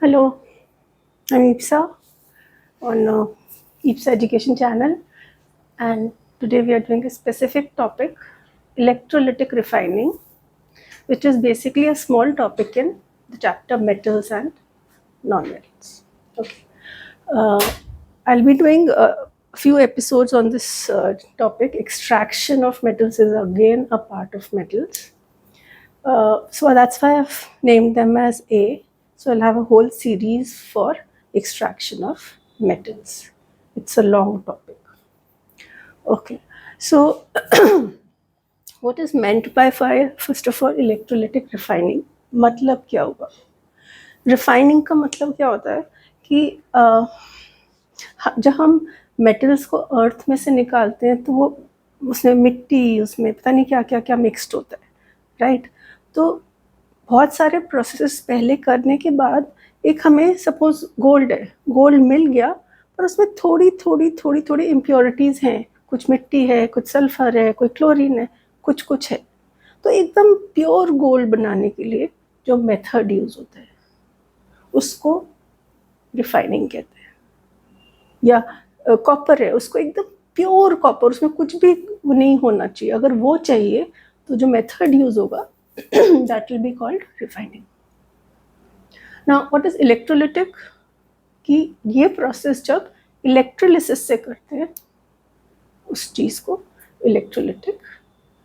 Hello, I'm Ipsa on Ipsa Education channel, and today we are doing a specific topic, electrolytic refining, which is basically a small topic in the chapter metals and non-metals. Okay, uh, I'll be doing a few episodes on this topic. Extraction of metals is again a part of metals. So that's why I've named them as A. So I'll have a whole series for extraction of metals. It's a long topic. Okay. So what is meant by fire? First of all, electrolytic refining. मतलब क्या होगा? Refining का मतलब क्या होता है कि जब हम मेटल्स को अर्थ में से निकालते हैं तो वो उसमें मिट्टी उसमें पता नहीं क्या क्या क्या मिक्सड होता है, राइट? तो बहुत सारे प्रोसेस पहले करने के बाद एक हमें सपोज गोल्ड है, गोल्ड मिल गया पर उसमें थोड़ी थोड़ी इम्प्योरिटीज़ हैं, कुछ मिट्टी है, कुछ सल्फर है, कोई क्लोरीन है, कुछ है। तो एकदम प्योर गोल्ड बनाने के लिए जो मेथड यूज़ होता है उसको रिफाइनिंग कहते हैं। या कॉपर है, उसको एकदम प्योर कॉपर, उसमें कुछ भी नहीं होना चाहिए, अगर वो चाहिए तो जो मेथड यूज़ होगा that will be called refining. Now what is electrolytic? कि ये प्रोसेस जब इलेक्ट्रोलिसिस से करते हैं उस चीज़ को इलेक्ट्रोलिटिक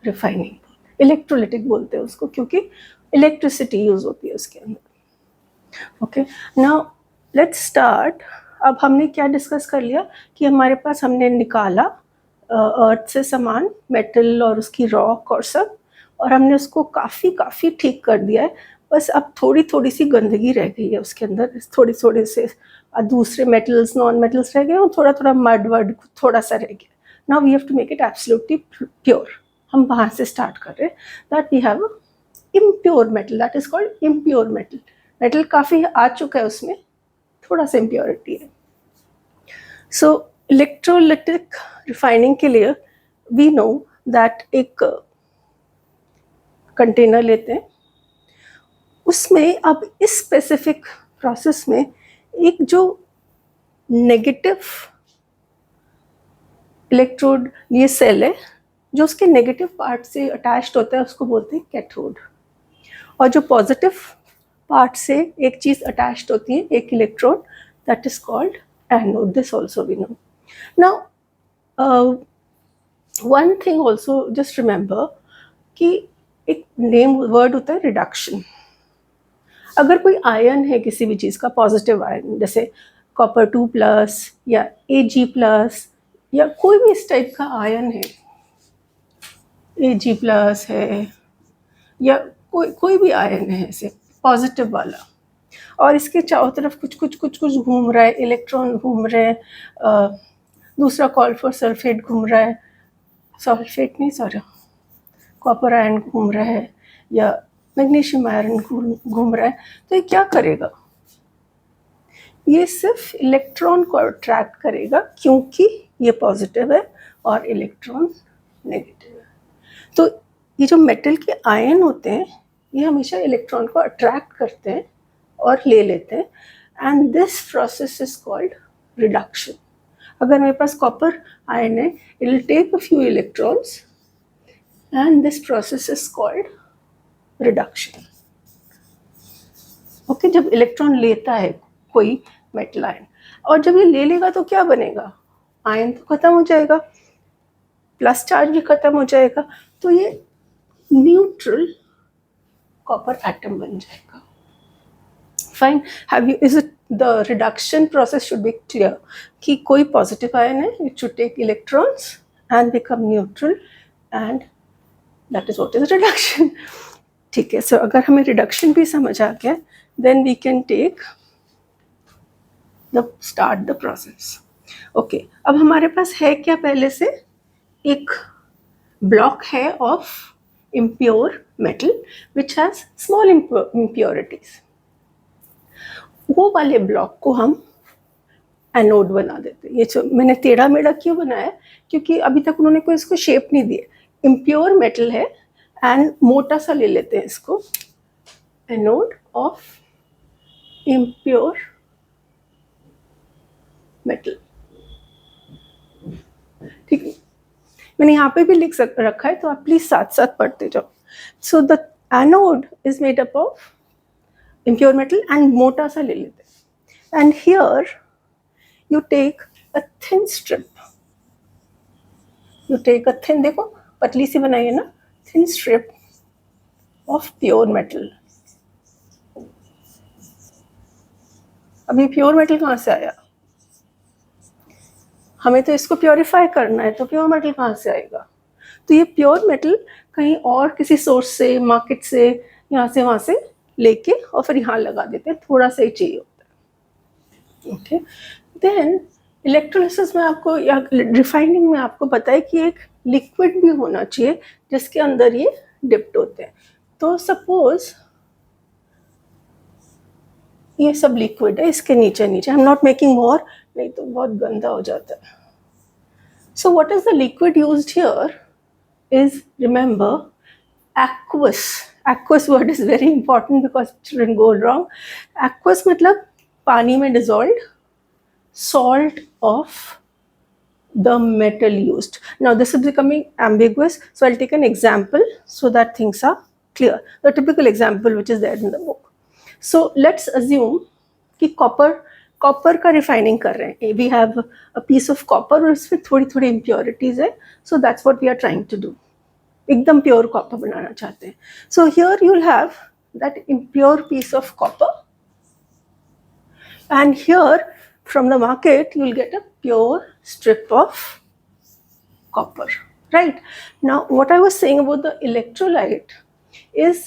रिफाइनिंग, इलेक्ट्रोलिटिक बोलते हैं उसको क्योंकि इलेक्ट्रिसिटी यूज होती है उसके अंदर। Okay, now let's start. अब हमने क्या डिस्कस कर लिया कि हमारे पास हमने निकाला अर्थ से सामान, मेटल और उसकी रॉक और सब, और हमने उसको काफ़ी ठीक कर दिया है। बस अब थोड़ी सी गंदगी रह गई है उसके अंदर, थोड़े से दूसरे मेटल्स नॉन मेटल्स रह गए और थोड़ा मड वर्ड थोड़ा सा रह गया। Now we have to make it absolutely pure. हम वहाँ से स्टार्ट कर रहे हैं that we have impure metal, that is called impure metal. Metal काफ़ी आ चुका है, उसमें थोड़ा सा इम्प्योरिटी है। सो इलेक्ट्रोलिटिक रिफाइनिंग के लिए वी नो दैट एक कंटेनर लेते हैं, उसमें अब इस स्पेसिफिक प्रोसेस में एक जो नेगेटिव इलेक्ट्रोड, ये सेल है जो उसके नेगेटिव पार्ट से अटैच्ड होता है, उसको बोलते हैं कैथोड। और जो पॉजिटिव पार्ट से एक चीज़ अटैच्ड होती है, एक electrode, that is called anode. This also we know. Now one thing also just remember कि एक नेम वर्ड होता है रिडक्शन। अगर कोई आयन है किसी भी चीज़ का, पॉजिटिव आयन जैसे कॉपर 2+ या Ag+ या कोई भी इस टाइप का आयन है, Ag+ है या कोई भी आयन है ऐसे पॉजिटिव वाला, और इसके चारों तरफ कुछ घूम रहा है, इलेक्ट्रॉन घूम रहे हैं, दूसरा कॉपर सल्फेट घूम रहा है, सल्फेट नहीं सॉरी कॉपर आयन घूम रहा है या मैग्नीशियम आयरन घूम रहा है, तो ये क्या करेगा? ये सिर्फ इलेक्ट्रॉन को अट्रैक्ट करेगा क्योंकि ये पॉजिटिव है और इलेक्ट्रॉन नेगेटिव है। तो ये जो मेटल के आयन होते हैं ये हमेशा इलेक्ट्रॉन को अट्रैक्ट करते हैं और ले लेते हैं, and this process is called reduction. अगर मेरे पास कॉपर आयन है, it will take a few electrons and this process is called reduction. Okay, जब इलेक्ट्रॉन लेता है कोई मेटल आयन, और जब ये ले लेगा तो क्या बनेगा? आयन तो खत्म हो जाएगा, प्लस चार्ज भी खत्म हो जाएगा, तो ये न्यूट्रल कॉपर एटम बन जाएगा। Fine, have you, is it the reduction process should be clear कि कोई पॉजिटिव आयन है, it should take electrons and become neutral, and that is what is reduction. ठीक है, सो अगर हमें रिडक्शन भी समझ आ गया, then we can take start the process. Okay, अब हमारे पास है क्या? पहले से एक ब्लॉक है of impure metal which has small impurities. वो वाले ब्लॉक को हम एनोड बना देते हैं। ये जो मैंने टेढ़ा मेढ़ा क्यों बनाया, क्योंकि अभी तक उन्होंने कोई इसको शेप नहीं दी। इम्प्योर मेटल है एंड मोटा सा ले लेते हैं इसको, एनोड ऑफ impure metal. ठीक है, मैंने यहाँ पे भी रखा है, तो आप प्लीज साथ साथ पढ़ते जाओ. So the anode is made up of impure metal, and मोटा सा ले लेते हैं. And here you take a thin strip. You take a thin, देखो पतली सी बनाई है ना, thin strip of pure metal. अभी प्योर मेटल कहाँ से आया? हमें तो इसको प्योरीफाई करना है, तो प्योर मेटल कहाँ से आएगा? तो ये प्योर मेटल कहीं और किसी सोर्स से, मार्केट से, यहाँ से वहाँ से लेके और फिर यहाँ लगा देते हैं, थोड़ा सा ही चाहिए होता है. ओके, देन इलेक्ट्रोलिसिस में आपको या रिफाइनिंग में आपको पता है कि एक लिक्विड भी होना चाहिए जिसके अंदर ये डिप्ट होते हैं. तो सपोज ये सब लिक्विड है, इसके नीचे I am not making more, नहीं तो बहुत गंदा हो जाता है. So what is the liquid used here is, remember, aqueous. Aqueous word is very important because children go wrong. Aqueous मतलब पानी में dissolved salt of the metal used. Now this is becoming ambiguous, so I'll take an example so that things are clear. The typical example which is there in the book. So let's assume कि copper का refining कर रहे हैं. We have a piece of copper और इसमें थोड़ी थोड़ी impurities है, so that's what we are trying to do. एकदम प्योर कॉपर बनाना चाहते हैं. So here you will have that impure piece of copper, and here from the market you will get a pure strip of copper, right? Now what I was saying about the electrolyte is,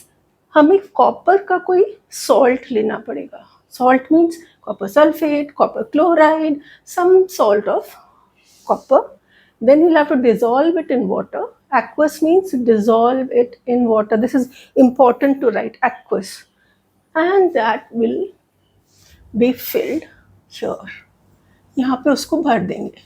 हमें copper का कोई salt लेना पड़ेगा. Salt means copper sulphate, copper chloride, some salt of copper. Then you'll have to dissolve it in water. Aqueous means dissolve it in water. This is important to write, aqueous. And that will be filled here. यहाँ पे उसको भर देंगे.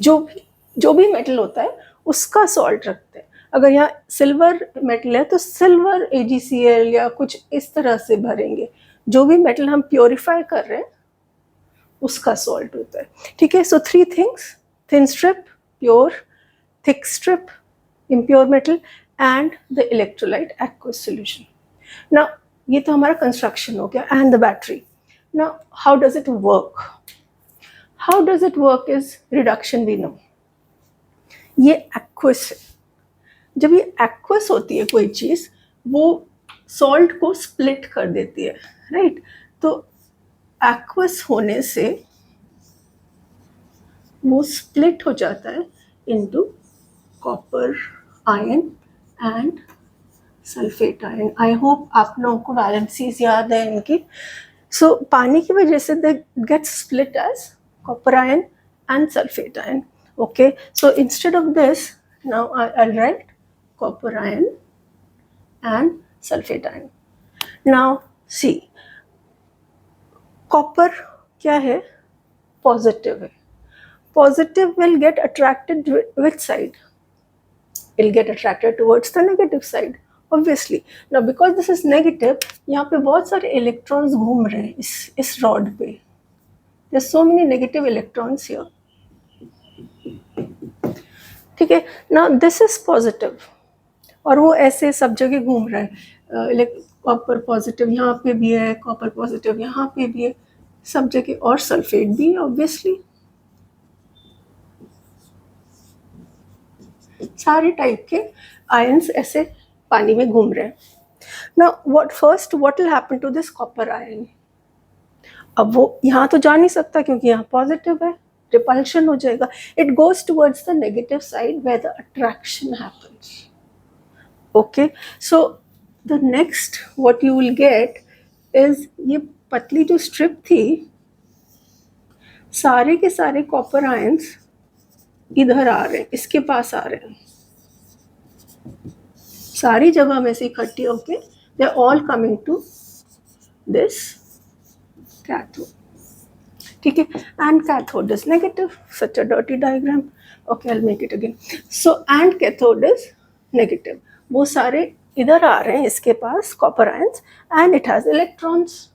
जो भी metal होता है उसका सॉल्ट रखते हैं. अगर यहाँ सिल्वर मेटल है तो सिल्वर AgCl या कुछ इस तरह से भरेंगे. जो भी मेटल हम प्योरीफाई कर रहे हैं उसका सॉल्ट होता है. ठीक है, so 3 things, thin strip, pure, thick strip, impure metal, and the electrolyte aqueous solution. Now ये तो हमारा कंस्ट्रक्शन हो गया, and the battery. Now how does it work? How does it work is reduction we know. ये aqueous है. जब ये aqueous होती है कोई चीज़, वो सॉल्ट को स्प्लिट कर देती है, राइट? तो एक्वस होने से वो स्प्लिट हो जाता है into copper ion and sulphate ion. I hope आप लोगों को वैलेंसीज याद है इनकी. सो पानी की वजह से they get split as copper ion and sulphate ion. Okay, so instead of this now I write copper ion and sulphate ion. Now see, copper क्या है? पॉजिटिव है. Positive will get attracted which side? Will get attracted towards the negative side, obviously. Now because this is negative, यहाँ पे बहुत सारे electrons घूम रहे हैं इस रॉड पे. There so many negative electrons here. ठीक है, नाउ दिस इज पॉजिटिव और वो ऐसे सब जगह घूम रहा है. कॉपर पॉजिटिव यहाँ पे भी है, कॉपर पॉजिटिव यहाँ पे भी है, सब जगह, और सल्फेट भी है ऑब्वियसली. सारे टाइप के आयंस ऐसे पानी में घूम रहे हैं. Now what will happen to this copper ion? अब वो यहाँ तो जा नहीं सकता क्योंकि यहाँ पॉजिटिव है, रिपल्शन हो जाएगा. It goes towards the negative side where the attraction happens. Okay, so the next what you will get is, ये पतली जो स्ट्रिप थी, सारे के सारे कॉपर आयंस इधर आ रहे हैं, इसके पास आ रहे हैं, सारी जगह में से इकट्ठी होके they are all coming to this cathode. ठीक है, and cathode is negative. Such a dirty diagram. Okay, I will make it again. So and cathode is negative. वो सारे इधर आ रहे हैं इसके पास copper ions and it has electrons.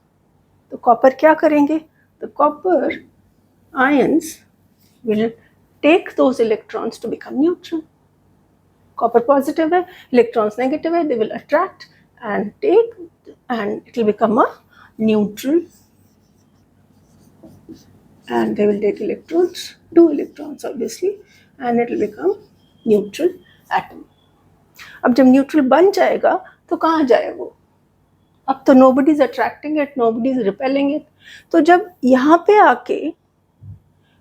तो कॉपर क्या करेंगे? The copper ions will take those electrons to become neutral. Copper positive है, इलेक्ट्रॉन्स नेगेटिव है, they will attract and take and it will become a neutral, and they will take electrons, 2 electrons obviously, and it will become neutral atom. अब जब neutral बन जाएगा तो कहाँ जाए वो? अब तो nobody is attracting it, nobody is repelling it. तो जब यहाँ पे आके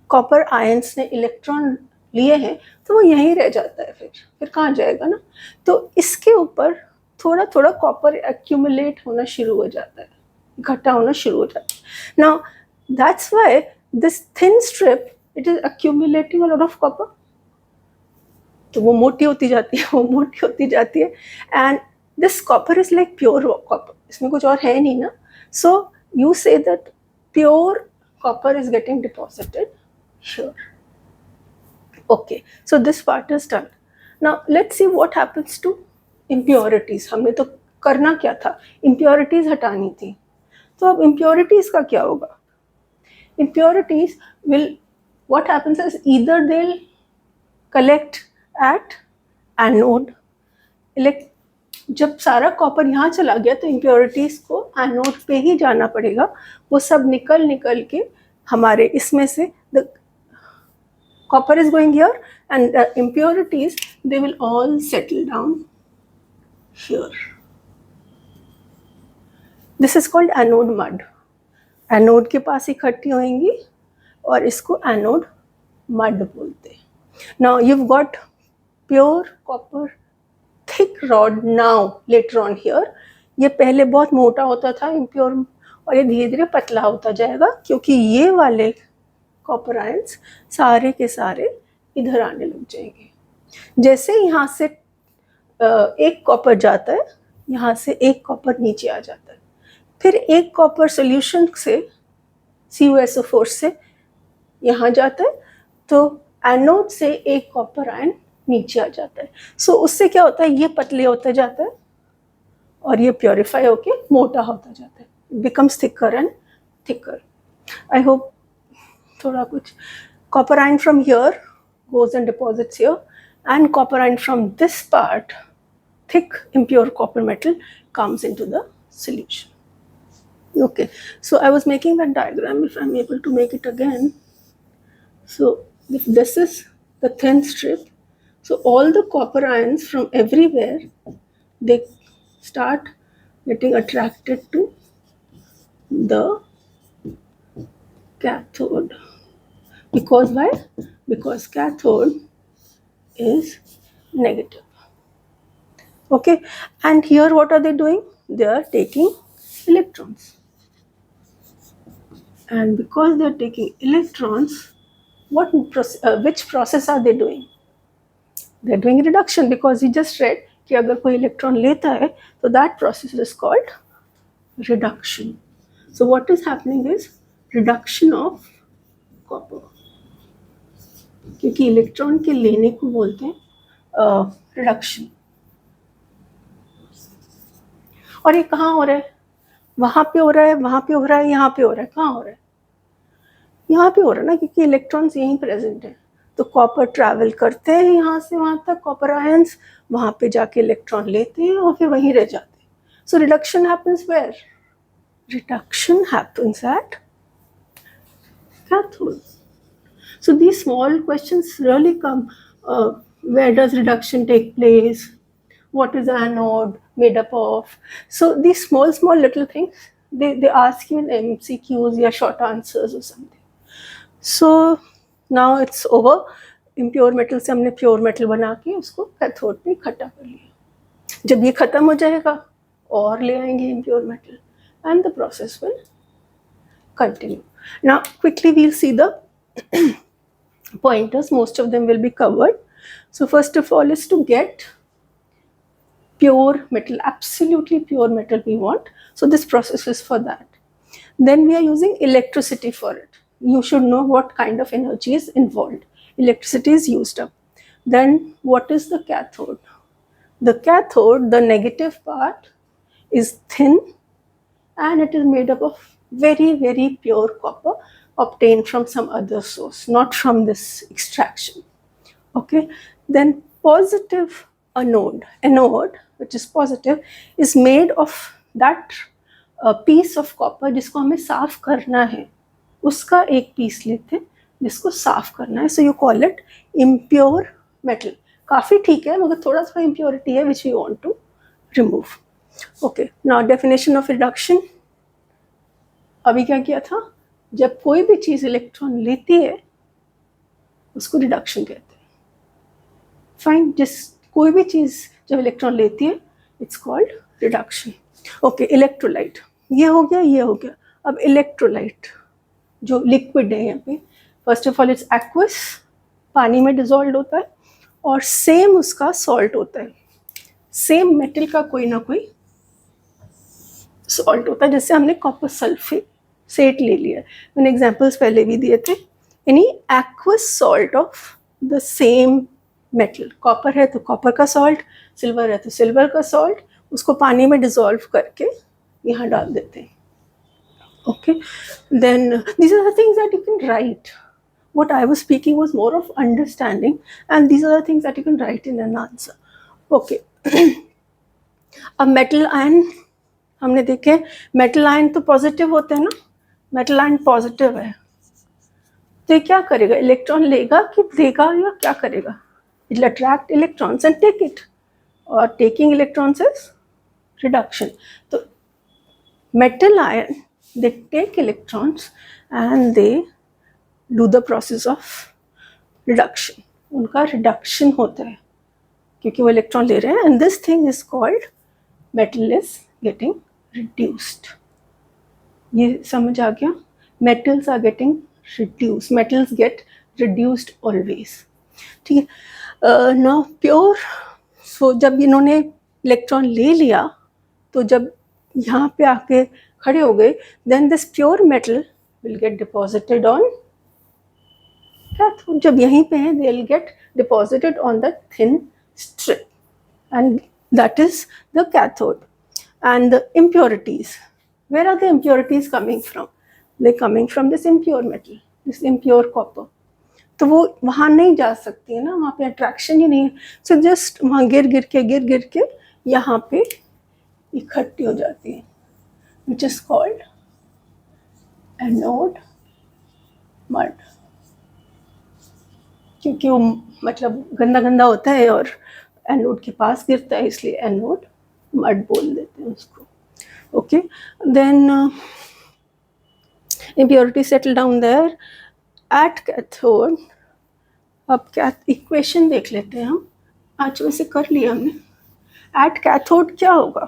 कॉपर आयंस ने इलेक्ट्रॉन लिए हैं तो वो यहीं रह जाता है, फिर कहाँ जाएगा ना. तो इसके ऊपर थोड़ा थोड़ा कॉपर एक्यूमुलेट होना शुरू हो जाता है, इकट्ठा होना शुरू हो जाता है. Now that's why this thin strip it is accumulating a lot of copper. तो वो मोटी होती जाती है, वो मोटी होती जाती है, and this copper is like pure copper, इसमें कुछ और है नहीं ना. So you say that pure copper is getting deposited here. Okay, so this part is done. Now let's see what happens to impurities. हमने तो करना क्या था? impurities हटानी थी. तो अब impurities का क्या होगा? Impurities will, what happens is either they'll collect at anode. जब सारा कॉपर यहाँ चला गया तो impurities को एनोड पे ही जाना पड़ेगा. वो सब निकल के हमारे इसमें से the copper is going here and the impurities, they will all settle down here. This is called anode mud. Anode के पास इकट्ठी होंगी और इसको एनोड मड बोलते हैं. Now you've got pure copper thick rod now later on here. ये पहले बहुत मोटा होता था impure और ये धीरे धीरे पतला होता जाएगा क्योंकि ये वाले कॉपर आयंस सारे के सारे इधर आने लग जाएंगे. जैसे यहाँ से एक कॉपर जाता है, यहाँ से एक कॉपर नीचे आ जाता है, फिर एक कॉपर सोल्यूशन से CuSO4 से यहाँ जाता है, तो एनोड से एक कॉपर आयन नीचे आ जाता है. सो उससे क्या होता है, ये पतले होता जाता है और ये प्योरीफाई होके मोटा होता जाता है. It becomes thicker and thicker. I hope थोड़ा कुछ. Copper ion from here goes and deposits here, and copper ion from this part, thick impure copper metal, comes into the solution. Okay, so I was making that diagram, if I'm able to make it again. So if this is the thin strip, so all the copper ions from everywhere, they start getting attracted to the cathode. Because why? Because cathode is negative. Okay, and here what are they doing? They are taking electrons, and because they are taking electrons, which process are they doing? They are doing reduction, because we just read कि अगर कोई electron लेता है तो that process is called reduction. So what is happening is reduction of copper, क्योंकि electron के लेने को बोलते हैं रिडक्शन. और ये कहाँ हो रहा है? वहाँ पे हो रहा है, वहाँ पे हो रहा है, यहाँ पे हो रहा है. कहाँ हो रहा है? यहाँ पे हो रहा है ना, क्योंकि इलेक्ट्रॉन्स यहीं प्रेजेंट है. तो कॉपर ट्रैवल करते हैं यहाँ से वहाँ तक, कॉपर आयंस वहाँ पे जाके इलेक्ट्रॉन लेते हैं और फिर वहीं रह जाते हैं. So reduction happens where? Reduction happens at cathode. So these small questions really come. Where does reduction take place? What is the anode made up of? So these small little things, they ask you in MCQs or short answers or something. So now it's over. Impure metal से हमने pure metal बना के उसको cathode पे इकट्ठा कर लिया. जब ये खत्म हो जाएगा और ले आएंगे impure metal, and the process will continue. Now quickly we'll see the pointers. Most of them will be covered. So first of all is to get pure metal, absolutely pure metal we want. So this process is for that. Then we are using electricity for it. You should know what kind of energy is involved. Electricity is used up. Then what is the cathode? The cathode, the negative part, is thin and it is made up of very, very pure copper obtained from some other source, not from this extraction. Okay, then positive anode, which is positive, is made of that piece of copper जिसको हमें साफ करना है, उसका एक piece लेते हैं जिसको साफ करना है. So you call it impure metal. काफी ठीक है मगर थोड़ा सा impurity है which we want to remove. Okay, now definition of reduction. अभी क्या किया था, जब कोई भी चीज इलेक्ट्रॉन लेती है उसको रिडक्शन कहते हैं. फाइन, जिस कोई भी चीज जब इलेक्ट्रॉन लेती है it's called reduction. Okay, electrolyte, ये हो गया, ये हो गया. अब इलेक्ट्रोलाइट जो लिक्विड है यहाँ पे, first of all it's aqueous, पानी में डिजोल्व होता है, और सेम उसका सॉल्ट होता है. सेम मेटल का कोई ना कोई सॉल्ट होता है. जैसे हमने कॉपर सल्फेट ले लिया, मैंने एग्जांपल्स पहले भी दिए थे. Any aqueous salt of the same metal, copper है तो कॉपर का सॉल्ट, सिल्वर है तो सिल्वर का सॉल्ट, उसको पानी में डिजोल्व करके यहाँ डाल देते हैं. Okay, then these are the things that you can write. What I was speaking was more of understanding, and these are the things that you can write in an answer. Okay. अब metal ion हमने देखे, metal ion तो positive होते हैं ना, metal ion positive है तो ये क्या करेगा, इलेक्ट्रॉन लेगा कि देगा या क्या करेगा? It will attract electrons and take it, और टेकिंग इलेक्ट्रॉन्स इज रिडक्शन. तो metal ion they take electrons and they do the process of reduction. उनका रिडक्शन होता है क्योंकि वो इलेक्ट्रॉन ले रहे हैं, and this thing is called metal is getting reduced. ये समझ आ गया? Metals are getting reduced, metals get reduced always. ठीक है. नाउ प्योर, सो जब इन्होंने इलेक्ट्रॉन ले लिया तो जब यहाँ पे आके खड़े हो गए, then this pure metal will get deposited on cathode. जब यहीं पे है, they will get deposited on the thin strip, and that is the cathode. And the impurities, where are the impurities coming from? They're coming from this impure metal, this impure copper. तो वो वहाँ नहीं जा सकती है ना, वहाँ पे अट्रैक्शन ही नहीं है. सो जस्ट वहाँ गिर के यहाँ पे इकट्ठी हो जाती है, which is called anode mud. क्योंकि वो मतलब गंदा होता है और एनोड के पास गिरता है, इसलिए एनोड मड बोल देते हैं उसको. Okay, then impurity settle down there at cathode. अब क्या इक्वेशन देख लेते हैं हम, आज वैसे कर लिया हमने. एट कैथोड क्या होगा?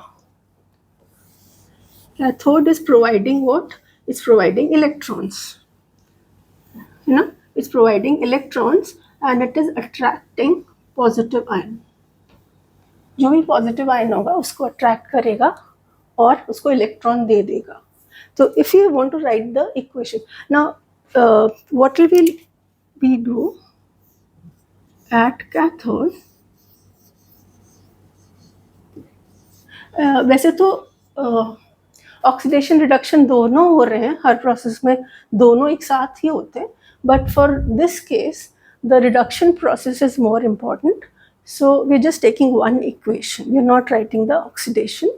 Cathode is providing what? It's providing electrons, है ना, it's providing electrons and it is attracting positive ion. जो भी पॉजिटिव आयन होगा उसको अट्रैक्ट करेगा और उसको इलेक्ट्रॉन दे देगा. तो if you want to write the equation now, what will we do at cathode? वैसे तो ऑक्सीडेशन रिडक्शन दोनों हो रहे हैं, हर प्रोसेस में दोनों एक साथ ही होते हैं, but for this case the reduction process is more important. So we're just taking one equation. We're not writing the oxidation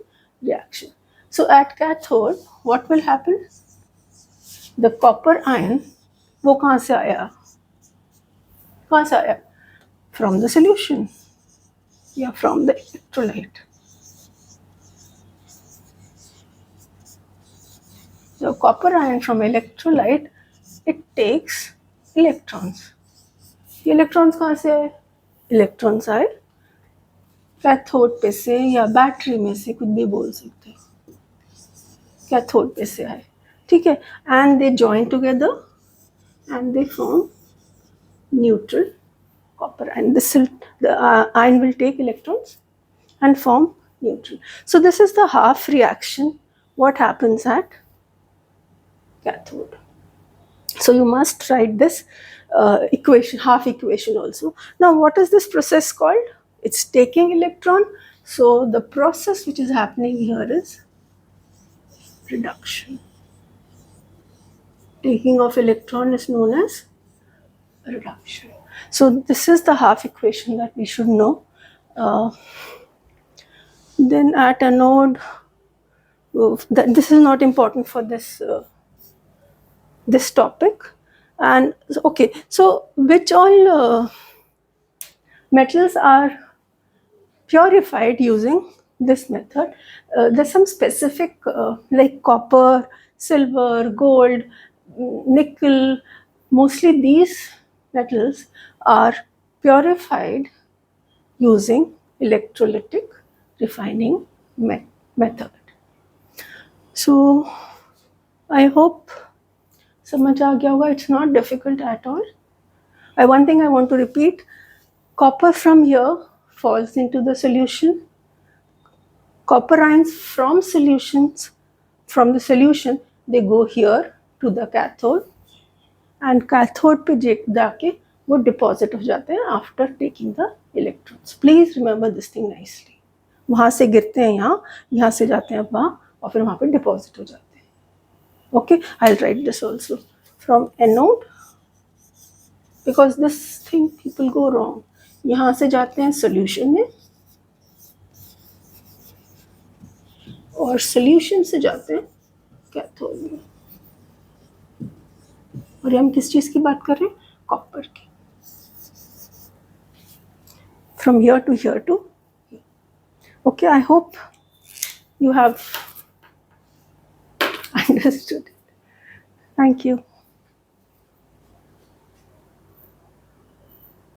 reaction. So at cathode, what will happen? The copper ion, वो कहाँ से आया? कहाँ से आया? From the solution, या from the electrolyte. So copper ion from electrolyte, it takes electrons. ये electrons कहाँ से आए? इलेक्ट्रॉन्स आए कैथोड पे से या बैटरी में से, कुछ भी बोल सकते हैं, कैथोड पे से आए. ठीक है, and they join together and they form neutral copper, and this the ion will take electrons and form neutral. So this is the half reaction what happens at cathode. So you must write this equation, half equation also. Now what is this process called? It's taking electron So the process which is happening here is reduction. Taking of electron is known as reduction. So this is the half equation that we should know. Then at anode, this is not important for this topic. And okay, so which all metals are purified using this method? There's some specific like copper, silver, gold, nickel. Mostly these metals are purified using electrolytic refining method. So I hope समझ आ गया होगा. It's not difficult at all. One thing I want to repeat: copper from here falls into the solution. Copper ions from the solution, they go here to the cathode, and cathode पे जाके वो deposit हो जाते हैं after taking the electrons. Please remember this thing nicely. वहाँ से गिरते हैं यहाँ से जाते हैं वहाँ, और फिर वहाँ पे deposit हो जाते हैं. Okay, I'll write this also. From anode, because this thing people go wrong. यहाँ से जाते हैं solution में, और solution से जाते हैं कैथोड में. और हम किस चीज की बात कर रहे हैं? कॉपर की. From here to here to here. Okay, I hope you have understood it. Thank you.